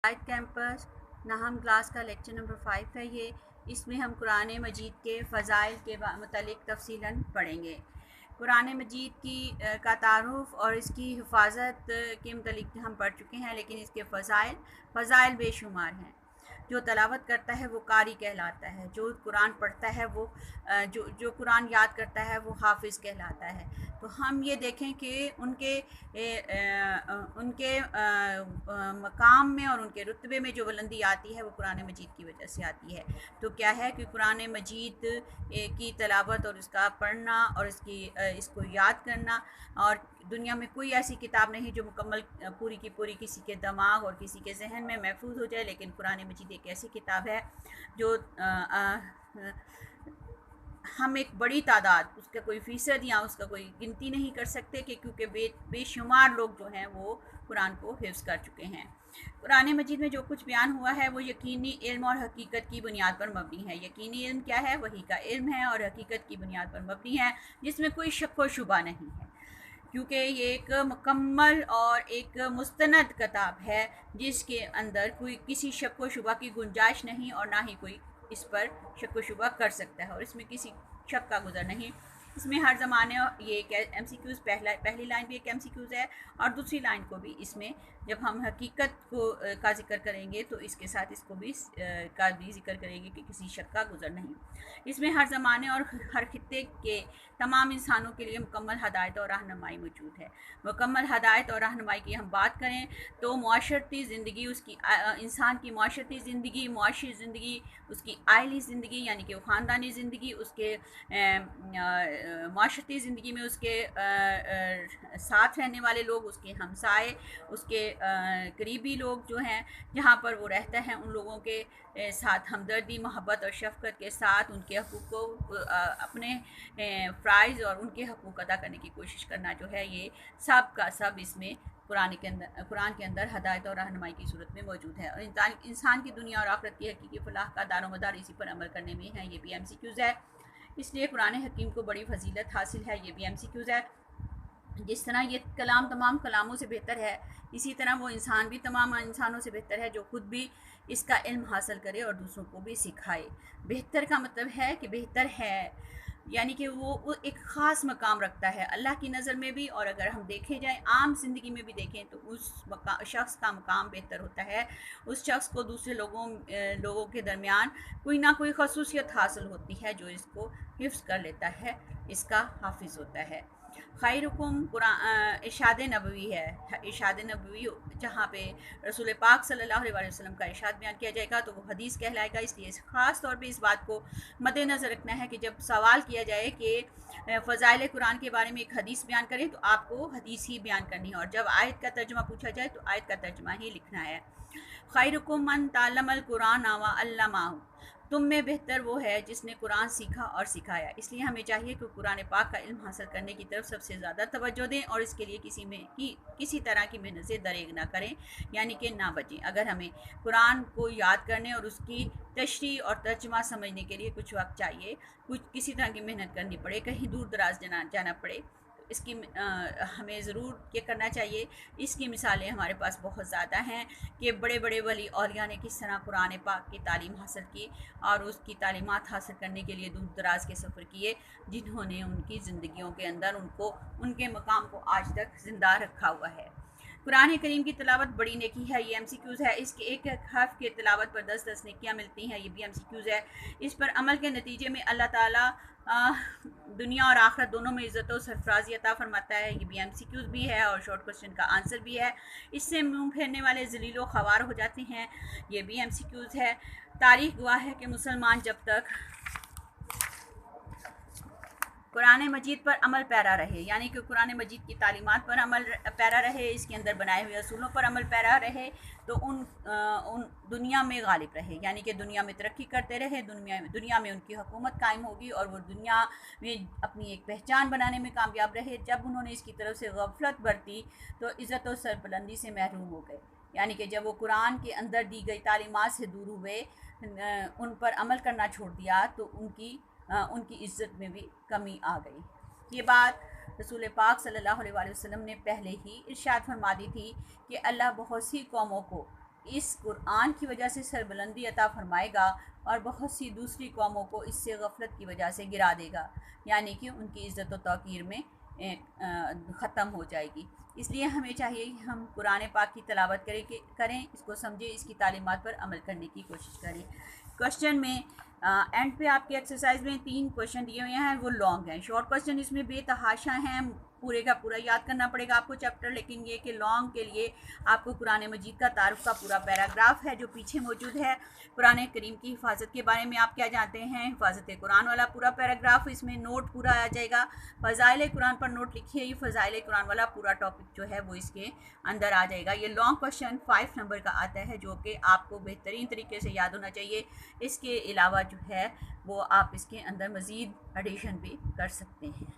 ہدایت campus ناہم class کا lecture number 5 ہے اس میں ہم قرآن مجید کے فضائل کے متعلق تفصیلاً پڑھیں گے۔ قرآن مجید کا تعارف اور اس کی حفاظت کے متعلق ہم پڑھ چکے ہیں، لیکن اس کے فضائل بے شمار ہیں۔ جو تلاوت کرتا ہے وہ قاری کہلاتا ہے، جو قرآن پڑھتا ہے وہ جو قرآن یاد کرتا ہے وہ حافظ کہلاتا ہے۔ تو ہم یہ دیکھیں کہ ان کے مقام میں اور ان کے رتبے میں جو بلندی آتی ہے وہ قرآن مجید کی وجہ سے آتی ہے۔ تو کیا ہے کہ قرآن مجید کی تلاوت اور اس کا پڑھنا اور اس کو یاد کرنا، اور دنیا میں کوئی ایسی کتاب نہیں جو مکمل پوری کی پوری کسی کے دماغ اور کسی کے ذہن میں محفوظ ہو جائے، لیکن قرآن مجید ایک ایسی کتاب ہے جو ہم ایک بڑی تعداد، اس کا کوئی فیصد یا اس کا کوئی گنتی نہیں کر سکتے، کہ کیونکہ بے شمار لوگ جو ہیں وہ قرآن کو حفظ کر چکے ہیں۔ قرآن مجید میں جو کچھ بیان ہوا ہے وہ یقینی علم اور حقیقت کی بنیاد پر مبنی ہے۔ یقینی علم کیا ہے؟ وحی کا علم ہے، اور حقیقت کی بنیاد پر مبنی ہے، جس میں کوئی شک و شبہ نہیں ہے، کیونکہ یہ ایک مکمل اور ایک مستند کتاب ہے جس کے اندر کوئی کسی شک و شبہ کی گنجائش نہیں، اور نہ ہی کوئی اس پر شک و شبہ کر سکتا ہے، اور اس میں کسی شک کا گزر نہیں۔ اس میں ہر زمانے یہ ایک ایم سی کیوز، پہلی لائن بھی ایک ایم سی کیوز ہے، اور دوسری لائن کو بھی اس میں جب ہم حقیقت کا ذکر کریں گے تو اس کے ساتھ اس کو بھی کا بھی ذکر کریں گے کہ کسی شک کا گزر نہیں۔ اس میں ہر زمانے اور ہر خطے کے تمام انسانوں کے لیے مکمل ہدایت اور رہنمائی موجود ہے۔ مکمل ہدایت اور رہنمائی کی ہم بات کریں تو معاشرتی زندگی، انسان کی معاشرتی زندگی، معاشی زندگی، اس کی عائلی زندگی یعنی کہ خاندانی زندگی، اس کے معاشرتی زندگی میں اس کے ساتھ رہنے والے لوگ، اس کے ہمسائے، اس کے قریبی لوگ جو ہیں جہاں پر وہ رہتا ہے، ان لوگوں کے ساتھ ہمدردی، محبت اور شفقت کے ساتھ ان کے حقوق کو اپنے فرائض اور ان کے حقوق ادا کرنے کی کوشش کرنا جو ہے، یہ سب کا سب اس میں قرآن کے اندر ہدایت اور رہنمائی کی صورت میں موجود ہے، اور انسان کی دنیا اور آخرت کی حقیقی فلاح کا دار و مدار اسی پر عمل کرنے میں ہے۔ یہ بھی ایم سی کیوز ہے، اس لیے قرآن حکیم کو بڑی فضیلت حاصل ہے۔ یہ بھی ایم سی کیوز ہے۔ جس طرح یہ کلام تمام کلاموں سے بہتر ہے، اسی طرح وہ انسان بھی تمام انسانوں سے بہتر ہے، جو خود بھی اس کا علم حاصل کرے اور دوسروں کو بھی سکھائے۔ بہتر کا مطلب ہے کہ بہتر ہے، یعنی کہ وہ ایک خاص مقام رکھتا ہے اللہ کی نظر میں بھی، اور اگر ہم دیکھے جائیں عام زندگی میں بھی دیکھیں تو اس شخص کا مقام بہتر ہوتا ہے۔ اس شخص کو دوسرے لوگوں کے درمیان کوئی نہ کوئی خصوصیت حاصل ہوتی ہے جو اس کو حفظ کر لیتا ہے، اس کا حافظ ہوتا ہے۔ خیرکم ارشاد نبوی ہے، ارشاد نبوی جہاں پہ رسول پاک صلی اللہ علیہ وسلم کا ارشاد بیان کیا جائے گا تو وہ حدیث کہلائے گا۔ اس لیے خاص طور پہ اس بات کو مد نظر رکھنا ہے کہ جب سوال کیا جائے کہ فضائل قرآن کے بارے میں ایک حدیث بیان کریں تو آپ کو حدیث ہی بیان کرنی ہے، اور جب آیت کا ترجمہ پوچھا جائے تو آیت کا ترجمہ ہی لکھنا ہے۔ خیرکم من تعلم القرآن وعلمہ، تم میں بہتر وہ ہے جس نے قرآن سیکھا اور سکھایا۔ اس لیے ہمیں چاہیے کہ قرآن پاک کا علم حاصل کرنے کی طرف سب سے زیادہ توجہ دیں، اور اس کے لیے کسی طرح کی محنت سے دریغ نہ کریں، یعنی کہ نہ بچیں۔ اگر ہمیں قرآن کو یاد کرنے اور اس کی تشریح اور ترجمہ سمجھنے کے لیے کچھ وقت چاہیے، کسی طرح کی محنت کرنی پڑے، کہیں دور دراز جانا پڑے، اس کی ہمیں ضرور یہ کرنا چاہیے۔ اس کی مثالیں ہمارے پاس بہت زیادہ ہیں کہ بڑے بڑے ولی اولیاء نے کس طرح قرآن پاک کی تعلیم حاصل کی اور اس کی تعلیمات حاصل کرنے کے لیے دور دراز کے سفر کیے، جنہوں نے ان کی زندگیوں کے اندر ان کے مقام کو آج تک زندہ رکھا ہوا ہے۔ قرآن کریم کی تلاوت بڑی نیکی ہے، یہ ایم سی کیوز ہے۔ اس کے ایک حرف کے تلاوت پر 10 نیکیاں ملتی ہیں، یہ بھی ایم سی کیوز ہے۔ اس پر عمل کے نتیجے میں اللہ تعالیٰ دنیا اور آخرت دونوں میں عزت و سرفرازی عطا فرماتا ہے، یہ بھی ایم سی کیوز بھی ہے اور شارٹ کوسچن کا آنسر بھی ہے۔ اس سے منہ پھیرنے والے ذلیل و خوار ہو جاتے ہیں، یہ بھی ایم سی کیوز ہے۔ تاریخ گواہ ہے کہ مسلمان جب تک قرآن مجید پر عمل پیرا رہے، یعنی کہ قرآن مجید کی تعلیمات پر عمل پیرا رہے، اس کے اندر بنائے ہوئے اصولوں پر عمل پیرا رہے، تو ان دنیا میں غالب رہے، یعنی کہ دنیا میں ترقی کرتے رہے، دنیا میں ان کی حکومت قائم ہوگی، اور وہ دنیا میں اپنی ایک پہچان بنانے میں کامیاب رہے۔ جب انہوں نے اس کی طرف سے غفلت برتی تو عزت و سربلندی سے محروم ہو گئے، یعنی کہ جب وہ قرآن کے اندر دی گئی تعلیمات سے دور ہوئے، ان پر عمل کرنا چھوڑ دیا، تو ان کی عزت میں بھی کمی آ گئی۔ یہ بات رسول پاک صلی اللہ علیہ وسلم نے پہلے ہی ارشاد فرما دی تھی کہ اللہ بہت سی قوموں کو اس قرآن کی وجہ سے سربلندی عطا فرمائے گا اور بہت سی دوسری قوموں کو اس سے غفلت کی وجہ سے گرا دے گا، یعنی کہ ان کی عزت و توقیر میں ختم ہو جائے گی۔ اس لیے ہمیں چاہیے کہ ہم قرآن پاک کی تلاوت کریں، اس کو سمجھیں، اس کی تعلیمات پر عمل کرنے کی کوشش کریں۔ کوشچن میں اینڈ پہ آپ کے ایکسرسائز میں 3 کوشچن دیے ہوئے ہیں، وہ لانگ ہیں۔ شارٹ کوشچن اس میں بے تحاشا ہیں، پورے کا پورا یاد کرنا پڑے گا آپ کو چیپٹر، لیکن یہ کہ لانگ کے لیے آپ کو قرآن مجید کا تعارف کا پورا پیراگراف ہے جو پیچھے موجود ہے۔ قرآن کریم کی حفاظت کے بارے میں آپ کیا جانتے ہیں، حفاظت قرآن والا پورا پیراگراف، اس میں نوٹ پورا آ جائے گا۔ فضائل قرآن پر نوٹ لکھیے، یہ فضائل قرآن والا پورا ٹاپک جو ہے وہ اس کے اندر آ جائے گا۔ یہ لانگ کوشچن 5 نمبر کا آتا ہے جو کہ آپ کو بہترین طریقے سے یاد ہونا چاہیے۔ اس کے علاوہ جو ہے وہ آپ اس کے اندر مزید ایڈیشن بھی کر سکتے ہیں۔